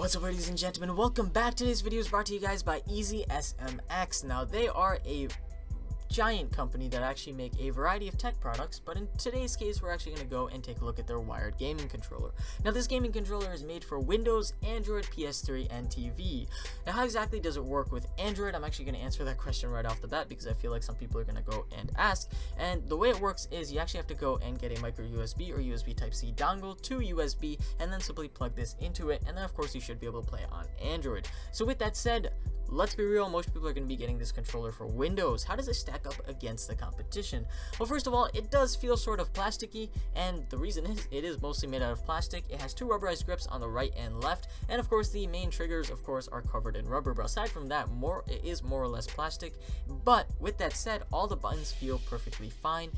What's up, ladies and gentlemen? Welcome back. Today's video is brought to you guys by Easy SMX. Now, they are a giant company that actually make a variety of tech products, but in today's case we're actually going to go and take a look at their wired gaming controller. Now, this gaming controller is made for Windows, Android, PS3, and TV. Now, how exactly does it work with Android? I'm actually going to answer that question right off the bat because I feel like some people are going to go and ask. And the way it works is you actually have to go and get a micro USB or USB Type-C dongle to USB and then simply plug this into it, and then of course you should be able to play on Android. So with that said, let's be real, most people are going to be getting this controller for Windows. How does it stack up against the competition? Well, first of all, it does feel sort of plasticky, and the reason is it is mostly made out of plastic. It has two rubberized grips on the right and left, and of course the main triggers of course are covered in rubber, but aside from that, it is more or less plastic. But with that said, all the buttons feel perfectly fine.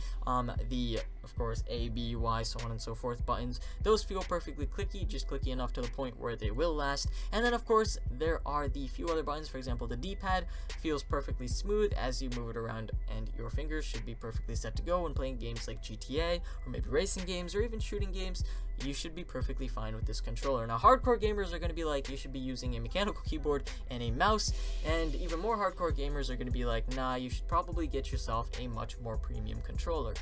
Of course A, B, Y, so on and so forth buttons, those feel perfectly clicky, just clicky enough to the point where they will last. And then of course there are the few other buttons. For example, the D-pad feels perfectly smooth as you move it around, and your fingers should be perfectly set to go when playing games like GTA or maybe racing games or even shooting games. You should be perfectly fine with this controller. Now, hardcore gamers are going to be like, you should be using a mechanical keyboard and a mouse, and even more hardcore gamers are going to be like, nah, you should probably get yourself a much more premium controller.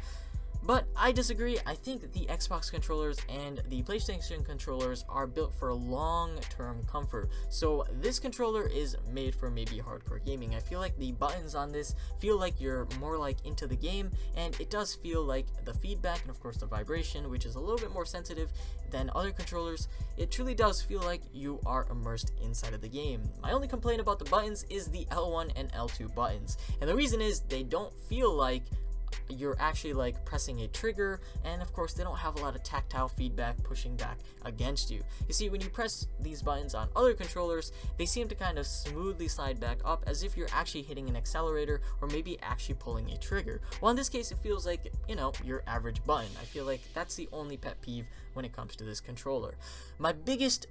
But I disagree. I think that the Xbox controllers and the PlayStation controllers are built for long-term comfort. So this controller is made for maybe hardcore gaming. I feel like the buttons on this feel like you're more like into the game, and it does feel like the feedback and of course the vibration, which is a little bit more sensitive than other controllers. It truly does feel like you are immersed inside of the game. My only complaint about the buttons is the L1 and L2 buttons, and the reason is they don't feel like you're actually like pressing a trigger, and of course they don't have a lot of tactile feedback pushing back against you. You see, when you press these buttons on other controllers, they seem to kind of smoothly slide back up as if you're actually hitting an accelerator or maybe actually pulling a trigger. Well, in this case it feels like, you know, your average button. I feel like that's the only pet peeve when it comes to this controller. My biggest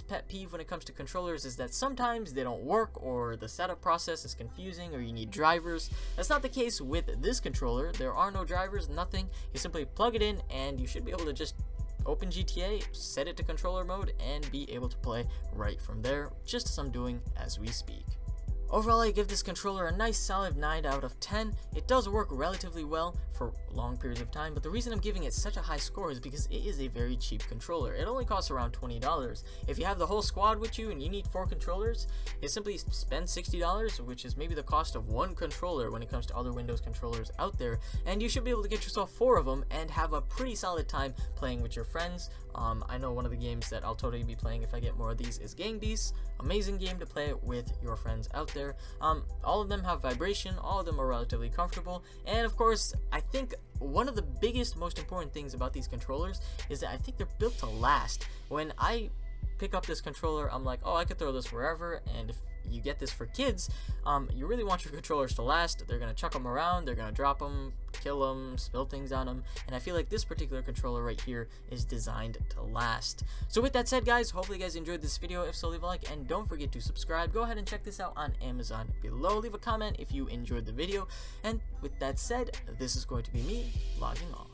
pet peeve when it comes to controllers is that sometimes they don't work, or the setup process is confusing, or you need drivers. That's not the case with this controller. There are no drivers, nothing. You simply plug it in and you should be able to just open GTA, set it to controller mode, and be able to play right from there, just as I'm doing as we speak. Overall, I give this controller a nice solid 9 out of 10. It does work relatively well for long periods of time, but the reason I'm giving it such a high score is because it is a very cheap controller. It only costs around $20. If you have the whole squad with you and you need 4 controllers, you simply spend $60, which is maybe the cost of one controller when it comes to other Windows controllers out there, and you should be able to get yourself 4 of them and have a pretty solid time playing with your friends. I know one of the games that I'll totally be playing if I get more of these is Gang Beasts. Amazing game to play with your friends out there. All of them have vibration, all of them are relatively comfortable, and of course I think one of the biggest, most important things about these controllers is that I think they're built to last. When I pick up this controller, I'm like, oh, I could throw this wherever, and if you get this for kids, you really want your controllers to last. They're gonna chuck them around, they're gonna drop them, kill them, spill things on them, and I feel like this particular controller right here is designed to last. So with that said, guys, hopefully you guys enjoyed this video. If so, leave a like and don't forget to subscribe. Go ahead and check this out on Amazon below. Leave a comment if you enjoyed the video, and with that said, this is going to be me logging off.